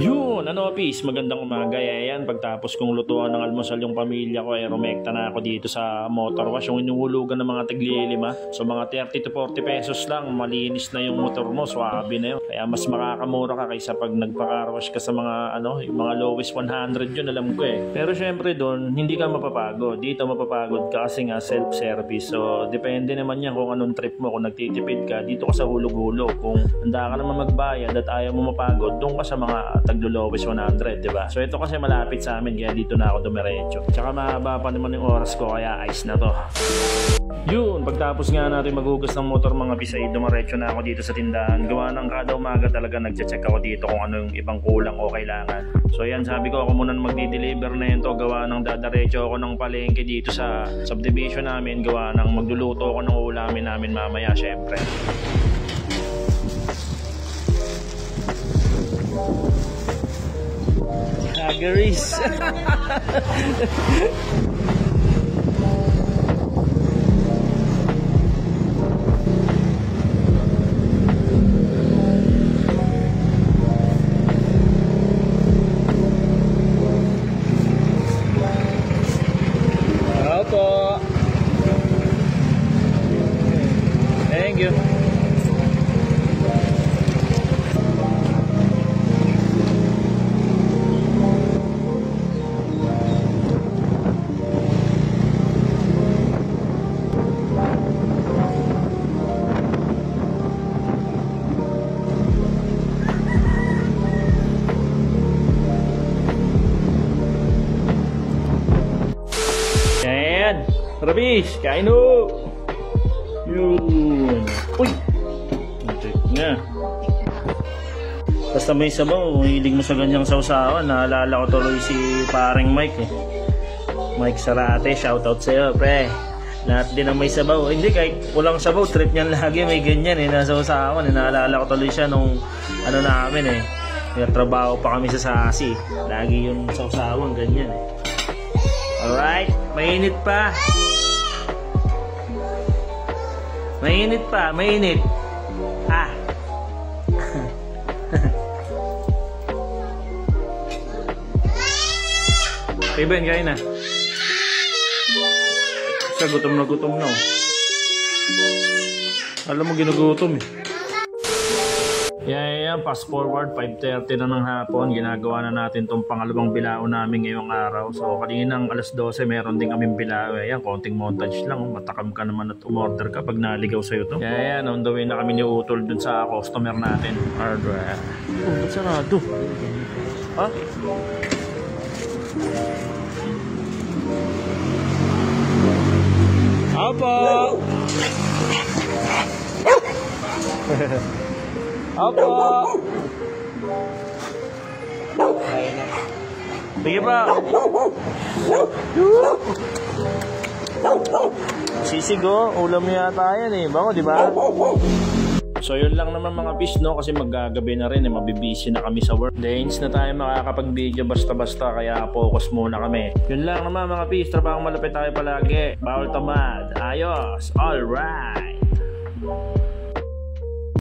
Yun, Pis, magandang umaga. Yan, pagtapos kong lutuan ng almusal yung pamilya ko, rumekta na ako dito sa motor wash, yung inuhulugan ng mga tigli-lima. So mga 30 to 40 pesos lang, malinis na yung motor mo, swabe na yun. Kaya mas makakamura ka kaysa pag nagpa-car wash ka sa mga yung mga lowest 100 yun, alam ko eh. Pero syempre doon, hindi ka mapapagod. Dito mapapagod ka kasi nga self-service. So depende naman yan kung anong trip mo. Kung nagtitipid ka, dito ka sa hulog-hulog. Kung handa ka naman magbayad at ayaw mo mapagod, doon ka sa mga taglo-lowest 100, diba? So ito kasi malapit sa amin, kaya dito na ako dumiretso. Tsaka mahaba pa naman yung oras ko, kaya ayos na to. Yun, pagtapos nga natin maghugas ng motor mga bisay, dumiretso na ako dito sa tindahan. Gawa ng kada umaga talaga nagche-check ako dito kung ano yung ibang kulang o kailangan. So yan, sabi ko ako muna magdi-deliver na yun to. Gawa ng dadaretso ako ng palengke dito sa subdivision namin. Gawa ng magluluto ako ng ulamin namin mamaya, syempre. Hagaris. Opo. Thank you. Rabis, kain ho! Yun! Uy! Check na. Basta may sabaw, hilig mo sa ganyang sausawan. Naalala ko tuloy si paring Mike eh. Mike Sarate, shoutout sa'yo pre. Lahat din ang may sabaw. Hindi, kahit walang sabaw, trip niyan lagi. May ganyan eh, nasa sausawan. Naalala ko tuloy siya nung namin eh. Nagtrabaho pa kami sa Sasi. Lagi yung sausawan, ganyan eh. Alright, mainit pa. Mainit pa, mainit. Ah. Hey Ben, kain na. Sa gutom na. Alam mo ginugutom eh. Yan, fast forward 5:30 na ng hapon. Ginagawa na natin tong pangalawang bilao namin ngayong araw. So kaninang alas 12 meron din kaming bilao. Yan, konting montage lang. Matakam ka naman at umorder ka pag naligaw sa'yo to. Yan, on the way na kami ni Utol dun sa customer natin. Hardware. Oh, ba't sarado? Ha? Apa? Apa? Sige pa. Sisig ulam yata yan eh. Bango, di ba? So yun lang naman mga bis, no? Kasi maggagabi na rin eh. Mabibisi na kami sa work. Days na tayo makakapag-video basta-basta. Kaya focus muna kami. Yun lang naman mga bis. Trabahong malapit tayo palagi. Bawal tamad. Ayos. Alright.